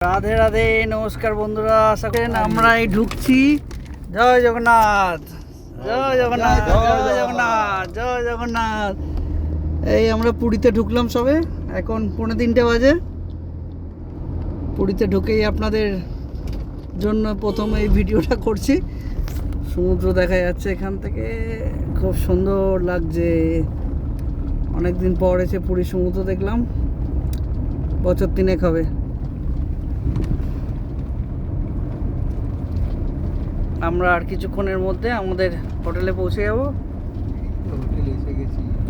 রাধে রাধে, নমস্কার বন্ধুরা। আশা করেন আমরা এই ঢুকছি। জয় জগন্নাথ, জয় জগন্নাথ, জয় জগন্নাথ, জয় জগন্নাথ। এই আমরা পুরীতে ঢুকলাম সবে, এখন 2:45 বাজে। পুরীতে ঢুকেই আপনাদের জন্য প্রথম এই ভিডিওটা করছি। সমুদ্র দেখা যাচ্ছে এখান থেকে, খুব সুন্দর লাগছে। অনেকদিন পর এসে পুরী সমুদ্র দেখলাম, বছর 3 হবে। আমরা আর কিছুক্ষণের মধ্যে আমাদের হোটেলে পৌঁছে যাব।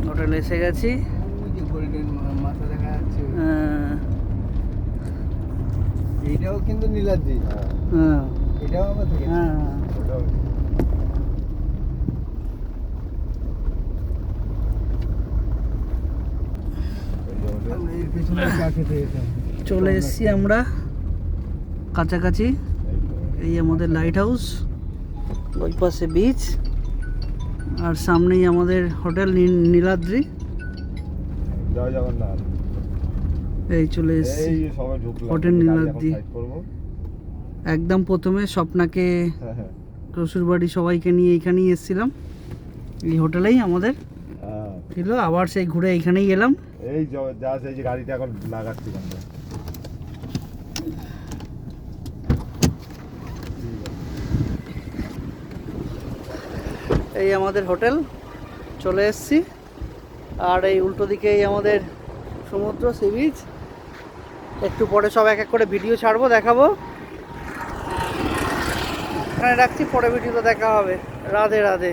হোটেলে এসে গেছি। এইটাও কিন্তু নীলাদ্রি। হ্যাঁ, এটাও আমাদের হ্যাঁ। এর পিছনে চা খেতে যেতাম। চলে এসেছি আমরা কাছাকাছি। এই আমাদের লাইট হাউস, ওই পাশে বিচ, আর সামনেই আমাদের হোটেল নীলাদ্রি। জয় জগন্নাথ। এই চলে এসেছি হোটেল নীলাদ্রি। একদম প্রথমে স্বপ্নাকে, শ্বশুরবাড়ি সবাইকে নিয়ে এইখানেই এসেছিলাম। এই হোটেলেই আমাদের ছিল, আবার সেই ঘুরে এইখানেই এলাম। এই যা সেই যে গাড়িটা এখন লাগাচ্ছি। এই আমাদের হোটেল, চলে এসেছি। আর এই উল্টো দিকেই আমাদের সমুদ্র, সি বিচ। একটু পরে সব এক এক করে ভিডিও ছাড়বো, দেখাবো। এখানে রাখছি, পরে ভিডিওতে দেখা হবে। রাধে রাধে।